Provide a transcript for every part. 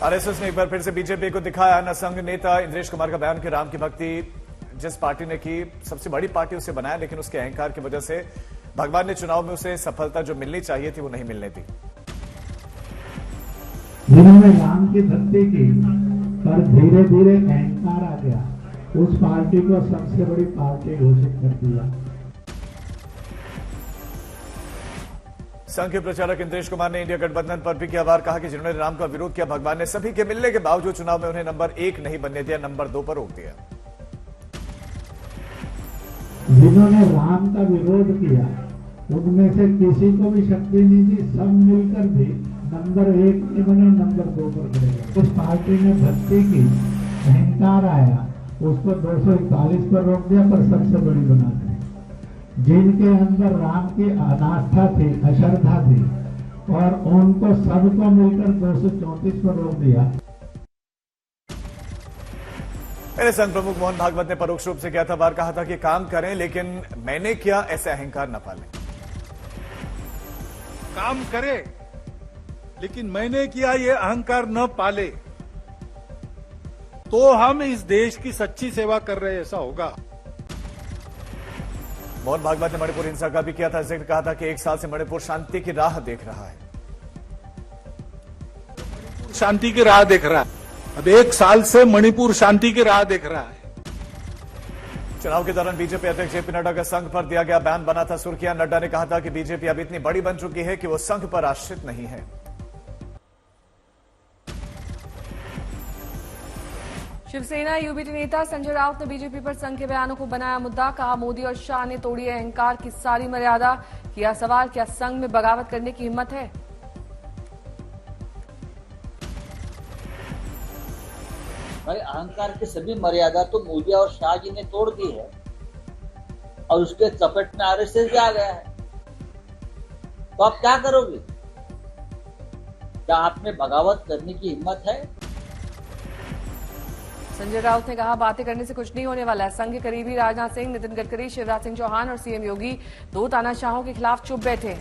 RSS ने एक बार फिर से बीजेपी को दिखाया न संघ नेता इंद्रेश कुमार का बयान कि राम की भक्ति जिस पार्टी ने की सबसे बड़ी पार्टी उसे बनाया, लेकिन उसके अहंकार की वजह से भगवान ने चुनाव में उसे सफलता जो मिलनी चाहिए थी वो नहीं मिलने दी। जिन्होंने राम की भक्ति की पर धीरे धीरे अहंकार आ गया, उस पार्टी को सबसे बड़ी पार्टी घोषित कर दिया। संघ के प्रचारक इंद्रेश कुमार ने इंडिया गठबंधन पर भी किया वार, कहा कि जिन्होंने राम का विरोध किया भगवान ने सभी के मिलने के बावजूद चुनाव में उन्हें नंबर 1 नहीं बनने दिया, नंबर 2 पर रोक दिया। जिन्होंने राम का विरोध किया उनमें से किसी को भी शक्ति नहीं दी, सब मिलकर भी नंबर 1 नहीं बने, नंबर 2 पर खड़े गए। उस पार्टी ने भक्ति की, अहंकार आया, उसको 241 पर रोक दिया, पर सबसे बड़ी बना दी। जिनके अंदर राम की अनास्था थी, अश्रद्धा थी, और उनको सबको मिलकर 234 पर रोक दिया। मेरे संघ प्रमुख मोहन भागवत ने परोक्ष रूप से किया था वार, कहा था कि काम करें लेकिन मैंने किया ऐसे अहंकार न पालें। काम करे लेकिन मैंने किया ये अहंकार न पाले, तो हम इस देश की सच्ची सेवा कर रहे ऐसा होगा। मोहन भागवत ने मणिपुर हिंसा का भी किया था जिक्र, कहा था कि 1 साल से मणिपुर शांति की राह देख रहा है। शांति की राह देख रहा है, अब 1 साल से मणिपुर शांति की राह देख रहा है। चुनाव के दौरान बीजेपी अध्यक्ष जेपी नड्डा का संघ पर दिया गया बयान बना था सुर्खियां। नड्डा ने कहा था कि बीजेपी अब इतनी बड़ी बन चुकी है कि वो संघ पर आश्रित नहीं है। शिवसेना यूबीटी नेता संजय राउत ने बीजेपी पर संघ के बयानों को बनाया मुद्दा, कहा मोदी और शाह ने तोड़ी अहंकार की सारी मर्यादा। किया सवाल, क्या संघ में बगावत करने की हिम्मत है? भाई अहंकार की सभी मर्यादा तो मोदी और शाह जी ने तोड़ दी है और उसके चपेट में आरएसएस भी आ गया है, तो आप क्या करोगे? क्या आप में बगावत करने की हिम्मत है? संजय राउत ने कहा बातें करने से कुछ नहीं होने वाला है। संघ के करीबी राजनाथ सिंह, नितिन गडकरी, शिवराज सिंह चौहान और सीएम योगी 2 तानाशाहों के खिलाफ चुप बैठे।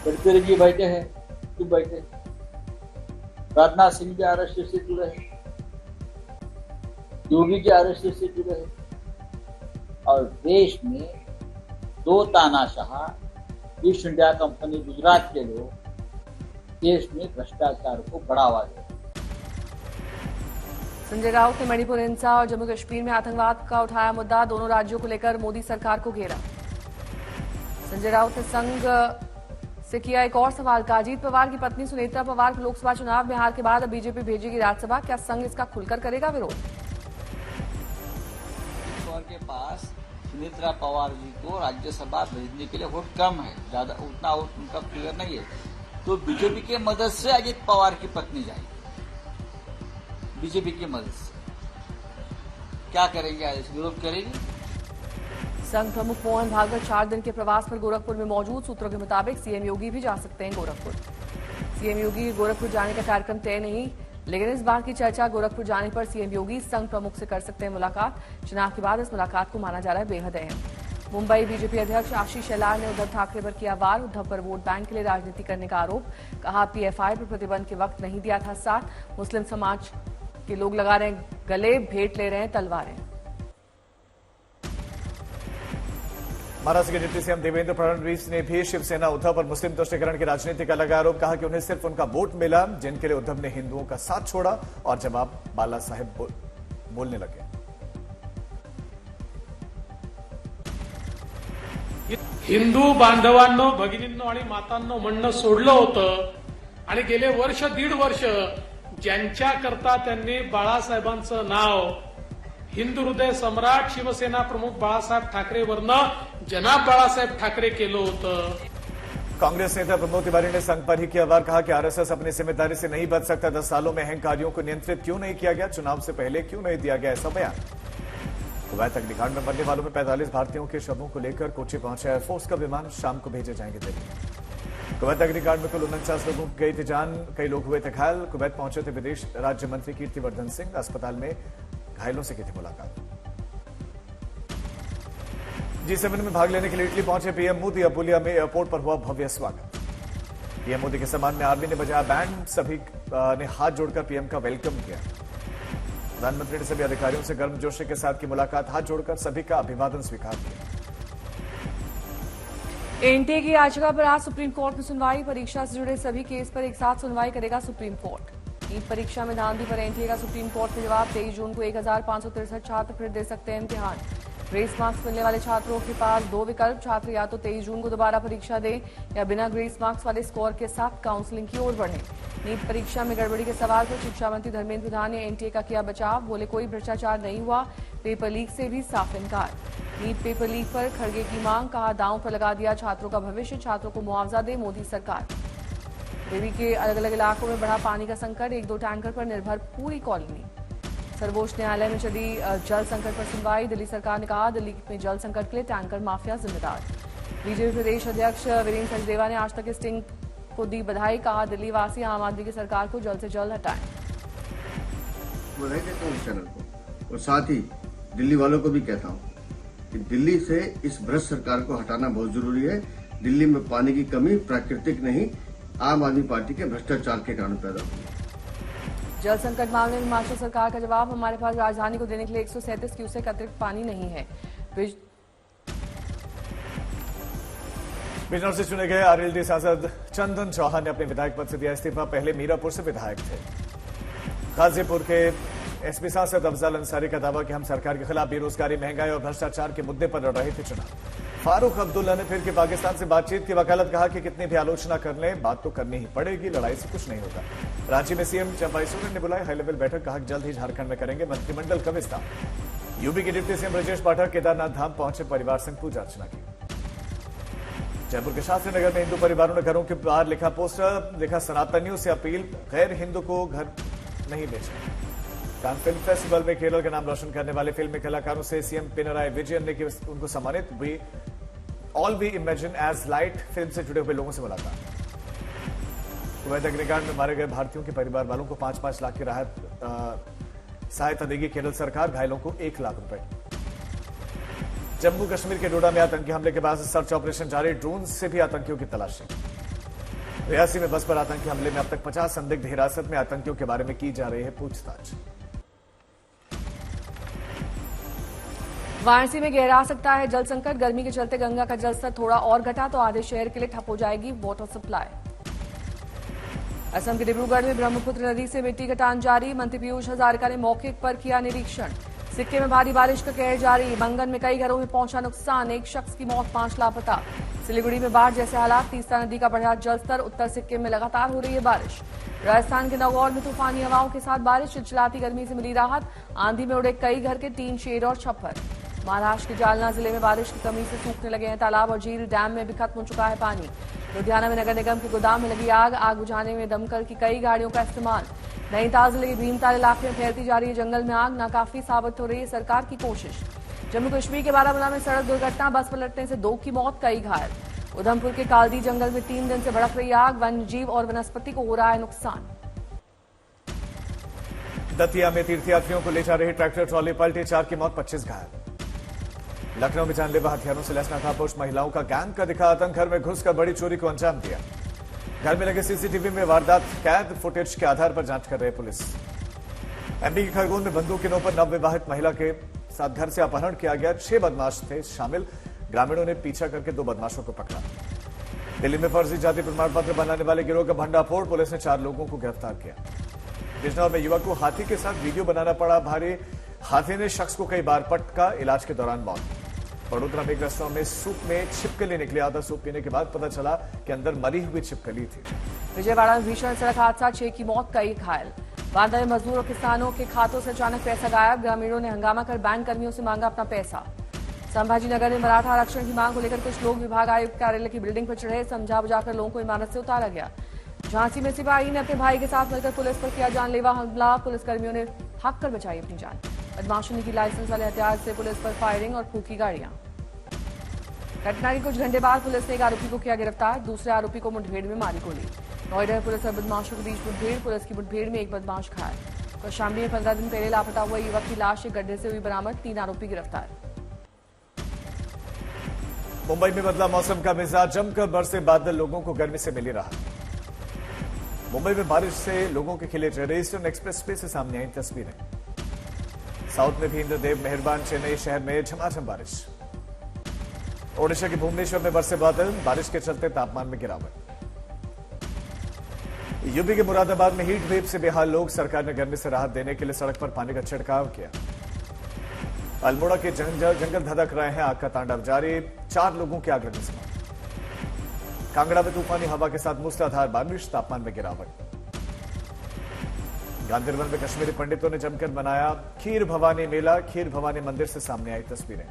गडकरी जी बैठे हैं, चुप बैठे। राजनाथ सिंह भी आरएसएस से जुड़े हैं, योगी जी आरएसएस से जुड़े हैं, और देश में 2 तानाशाह ईस्ट इंडिया कंपनी गुजरात के लोग देश में भ्रष्टाचार को बढ़ावा दे। संजय राउत ने मणिपुर हिंसा और जम्मू कश्मीर में आतंकवाद का उठाया मुद्दा, दोनों राज्यों को लेकर मोदी सरकार को घेरा। संजय राउत ने संघ से किया एक और सवाल, कहा अजीत पवार की पत्नी सुनेत्रा पवार को लोकसभा चुनाव में हार के बाद अब बीजेपी भेजेगी राज्यसभा, क्या संघ इसका खुलकर करेगा विरोध? के पास सुनेत्रा पवार जी को राज्यसभा भेजने के लिए वोट कम है, ज्यादा उतना वोट उनका क्लियर नहीं है, तो बीजेपी की मदद से अजीत पवार की पत्नी जाएगी। बीजेपी की मदद से क्या करेंगे? आज विरोध करेंगे। संघ प्रमुख मोहन भागवत 4 दिन के प्रवास पर गोरखपुर में मौजूद, सूत्रों के मुताबिक सीएम योगी भी जा सकते हैं गोरखपुर। सीएम योगी के गोरखपुर जाने का कार्यक्रम तय नहीं, लेकिन इस बार की चर्चा गोरखपुर जाने पर सीएम योगी संघ प्रमुख से कर सकते हैं मुलाकात। चुनाव के बाद इस मुलाकात को माना जा रहा है बेहद अहम। मुंबई बीजेपी अध्यक्ष आशीष शेलार ने उद्धव ठाकरे पर किया वार, उद्धव पर वोट बैंक के लिए राजनीति करने का आरोप, कहा पीएफआई पर प्रतिबंध के वक्त नहीं दिया था साथ, मुस्लिम समाज के लोग लगा रहे हैं गले, भेंट ले रहे हैं तलवारें। महाराष्ट्र के डिप्टी सीएम देवेंद्र फडणवीस ने भी शिवसेना उद्धव और मुस्लिम तुष्टीकरण की राजनीति का लगाया आरोप, कहा कि उन्हें सिर्फ उनका वोट मिला जिनके लिए उद्धव ने हिंदुओं का साथ छोड़ा, और जवाब बाला साहेब बोलने लगे। हिंदू बांधवांनो, भगिनींनो आणि मातांनो म्हणणं सोडलं होतं आणि गेले वर्ष 1.5 वर्ष ज्यांच्याकरता त्यांनी बाळासाहेबांचं नाव हिंदू हृदय सम्राट शिवसेना प्रमुख बाळासाहेब ठाकरेवरनं जनाब बाळासाहेब ठाकरे केलं होतं। कांग्रेस नेता प्रमोद तिवारी ने संघ पर ही किया वार, कहा कि आरएसएस अपनी जिम्मेदारी से नहीं बच सकता। 10 सालों में अहंकारियों को नियंत्रित क्यों नहीं किया गया? चुनाव से पहले क्यों नहीं दिया गया ऐसा बयान? कुवैत अग्निकांड में मरने वालों में 45 भारतीयों के शवों को लेकर कोची पहुंचा एयरफोर्स का विमान, शाम को भेजे जाएंगे दिल्ली। कुवैत अग्निकांड में कुल 49 लोगों की गई थी जान, कई लोग हुए थे घायल। कुवैत पहुंचे थे विदेश राज्य मंत्री कीर्तिवर्धन सिंह, अस्पताल में घायलों से की थी मुलाकात। G7 में भाग लेने के लिए इटली पहुंचे पीएम मोदी, अपुलिया में एयरपोर्ट पर हुआ भव्य स्वागत। पीएम मोदी के सम्मान में आर्मी ने बजाया बैंड, सभी ने हाथ जोड़कर पीएम का वेलकम किया। प्रधानमंत्री ने सभी अधिकारियों से गर्मजोशी के साथ की मुलाकात, हाथ जोड़कर सभी का अभिवादन स्वीकार किया। एनटीए की याचिका पर आज सुप्रीम कोर्ट में सुनवाई, परीक्षा से जुड़े सभी केस पर एक साथ सुनवाई करेगा सुप्रीम कोर्ट। नीट परीक्षा में धांधली पर एनटीए का सुप्रीम कोर्ट में जवाब, 23 जून को 1563 छात्र फिर दे सकते हैं इम्तिहान। ग्रेस मार्क्स मिलने वाले छात्रों के पास दो विकल्प, छात्र या तो 23 जून को दोबारा परीक्षा दें या बिना ग्रेस मार्क्स वाले स्कोर के साथ काउंसलिंग की ओर बढ़ें। नीट परीक्षा में गड़बड़ी के सवाल पर शिक्षा मंत्री धर्मेंद्र प्रधान ने एनटीए का किया बचाव, बोले कोई भ्रष्टाचार नहीं हुआ, पेपर लीक से भी साफ इनकार। नीट पेपर लीक पर खड़गे की मांग, कहा दांव पर लगा दिया छात्रों का भविष्य, छात्रों को मुआवजा दे मोदी सरकार। देवी के अलग अलग इलाकों में बढ़ा पानी का संकट, 1-2 टैंकर पर निर्भर पूरी कॉलोनी। सर्वोच्च न्यायालय में चली जल संकट पर सुनवाई, दिल्ली सरकार ने कहा दिल्ली में जल संकट के लिए टैंकर माफिया जिम्मेदार। बीजेपी प्रदेश अध्यक्ष वीरेंद्र सचदेवा ने आज तक इस टिंग को दी बधाई, कहा दिल्ली वासी आम आदमी की सरकार को जल्द से जल्द हटाएं। बधाई देता हूँ इस चैनल को और साथ ही दिल्ली वालों को भी कहता हूँ कि दिल्ली से इस भ्रष्ट सरकार को हटाना बहुत जरूरी है। दिल्ली में पानी की कमी प्राकृतिक नहीं, आम आदमी पार्टी के भ्रष्टाचार के कारण पैदा हुई। जल संकट मामले में हिमाचल सरकार का जवाब, हमारे पास राजधानी को देने के लिए 137 क्यूसेक अतिरिक्त पानी नहीं है। बिजनौर से चुने गए आरएलडी सांसद चंदन चौहान ने अपने विधायक पद से दिया इस्तीफा, पहले मीरापुर से विधायक थे। गाजीपुर के एसपी सांसद अफजल अंसारी का दावा कि हम सरकार के खिलाफ बेरोजगारी, महंगाई और भ्रष्टाचार के मुद्दे पर लड़ रहे थे चुनाव। फारूक अब्दुल्ला ने फिर के पाकिस्तान से बातचीत की वकालत, कहा कि कितनी भी आलोचना कर लें बात तो करनी ही पड़ेगी, लड़ाई से कुछ नहीं होगा। रांची में सीएम चंपाई सोरेन ने बुलाई हाई लेवल बैठक, कहा जल्द ही झारखंड में करेंगे मंत्रिमंडल का विस्तार। यूपी के डिप्टी सीएम ब्रजेश पाठक केदारनाथ धाम पहुंचे, परिवार संग पूजा अर्चना की। जयपुर के शास्त्री नगर में हिंदू परिवारों ने घरों के बाहर लिखा पोस्टर, लिखा सनातनियों से अपील, गैर हिंदू को घर नहीं बेचना। कान फिल्म फेस्टिवल में केरल का नाम रोशन करने वाले फिल्मी कलाकारों से सीएम पिनराई विजयन ने उनको सम्मानित। We all we imagine as light film से जुड़े हुए लोगों से मुलाकात। कुवैत अग्निकांड में मारे गए भारतीयों के परिवार वालों को 5-5 लाख की राहत सहायता देगी केरल सरकार, घायलों को 1 लाख रुपए। जम्मू कश्मीर के डोडा में आतंकी हमले के बाद सर्च ऑपरेशन जारी, ड्रोन से भी आतंकियों की तलाशी। रियासी में बस पर आतंकी हमले में अब तक 50 संदिग्ध हिरासत में, आतंकियों के बारे में की जा रही है पूछताछ। वाराणसी में गहरा सकता है जल संकट, गर्मी के चलते गंगा का जलस्तर थोड़ा और घटा तो आधे शहर के लिए ठप हो जाएगी वाटर सप्लाई। असम के डिब्रूगढ़ में ब्रह्मपुत्र नदी से मिट्टी कटान जारी, मंत्री पीयूष हजारिका ने मौके पर किया निरीक्षण। सिक्किम में भारी बारिश का कहर जारी, मंगन में कई घरों में पहुंचा नुकसान, 1 शख्स की मौत, 5 लापता। सिलीगुड़ी में बाढ़ जैसे हालात, तीस्ता नदी का बढ़ा जलस्तर, उत्तर सिक्किम में लगातार हो रही है बारिश। राजस्थान के नागौर में तूफानी हवाओं के साथ बारिश, चिलचिलाती गर्मी से मिली राहत, आंधी में उड़े कई घर के 3 शेर और छप्पर। महाराष्ट्र के जालना जिले में बारिश की कमी से सूखने लगे हैं तालाब और झील, डैम में भी खत्म हो चुका है पानी। लुधियाना में नगर निगम के गोदाम में लगी आग बुझाने में दमकल की कई गाड़ियों का इस्तेमाल। नैनीताल जिले के भीमताल इलाके में फैलती जा रही है जंगल में आग, नाकाफी साबित हो रही है सरकार की कोशिश। जम्मू कश्मीर के बारामूला में सड़क दुर्घटना, बस पलटने से 2 की मौत, कई घायल। उधमपुर के कालदी जंगल में 3 दिन से भड़क रही आग, वन्य जीव और वनस्पति को हो रहा है नुकसान। दतिया में तीर्थयात्रियों को ले जा रही ट्रैक्टर ट्रॉली पलटी, 4 की मौत, 25 घायल। लखनऊ में जानलेवा हथियारों से लैस नकाबपोश महिलाओं का गैंग का दिखा आतंक, घर में घुसकर बड़ी चोरी को अंजाम दिया। घर में लगे सीसीटीवी में वारदात कैद, फुटेज के आधार पर जांच कर रही पुलिस। एमपी के खरगोन में बंदूक के नोक पर नवविवाहित महिला के साथ घर से अपहरण किया गया, 6 बदमाश थे शामिल, ग्रामीणों ने पीछा करके 2 बदमाशों को पकड़ा। दिल्ली में फर्जी जाति प्रमाण पत्र बनाने वाले गिरोह का भंडाफोड़, पुलिस ने 4 लोगों को गिरफ्तार किया। बिजनौर में युवक को हाथी के साथ वीडियो बनाना पड़ा भारी, हाथी ने शख्स को कई बार पटका, इलाज के दौरान मौत। बड़ोदरा में एक रेस्टोरेंट में सूप में छिपकली निकली, आधा सूप पीने के बाद पता चला कि अंदर मरी हुई छिपकली थी। विजयवाड़ा में भीषण सड़क हादसा, 6 की मौत, कई घायल। बांदा में मजदूर और किसानों के खातों से अचानक पैसा गायब, ग्रामीणों ने हंगामा कर बैंक कर्मियों से मांगा अपना पैसा। संभाजी नगर में मराठा आरक्षण की मांग को लेकर कुछ लोग विभाग आयुक्त कार्यालय की बिल्डिंग पर चढ़े, समझा बुझाकर लोगों को इमारत से उतारा गया। झांसी में सिपाही ने अपने भाई के साथ मिलकर पुलिस पर किया जानलेवा हमला, पुलिसकर्मियों ने भाग कर बचाई अपनी जान। बदमाशों ने की लाइसेंस वाले हथियार से पुलिस पर फायरिंग और फूकी गाड़ियां। घटना के कुछ घंटे बाद पुलिस ने एक आरोपी को किया गिरफ्तार, दूसरे आरोपी को मुठभेड़ में मारी गोली। नोएडा में पुलिस और बदमाशों के बीच मुठभेड़, पुलिस की मुठभेड़ में एक बदमाश घायल। कौशाम्बी में 15 दिन पहले लापता हुआ युवक की लाश एक गड्ढे से हुई बरामद, 3 आरोपी गिरफ्तार। मुंबई में बदला मौसम का मिजाज, जमकर बरसे बादल, लोगों को गर्मी से मिली राहत। मुंबई में बारिश से लोगों के खिले चेहरे। ईस्टर्न एक्सप्रेस वे से सामने आई तस्वीरें। साउथ में भी इंद्रदेव मेहरबान। चेन्नई शहर में झमाझम बारिश। ओडिशा के भुवनेश्वर में बरसे बादल। बारिश के चलते तापमान में गिरावट। यूपी के मुरादाबाद में हीट वेव से बेहाल लोग। सरकार ने गर्मी से राहत देने के लिए सड़क पर पानी का छिड़काव किया। अल्मोड़ा के जंगल धधक रहे हैं। आग का तांडव जारी। 4 लोगों की आग लगने से मौत। कांगड़ा में तूफानी हवा के साथ मूसलाधार बारिश। तापमान में गिरावट। गांधीनगर में कश्मीरी पंडितों ने जमकर मनाया खीर भवानी मेला। खीर भवानी मंदिर से सामने आई तस्वीरें।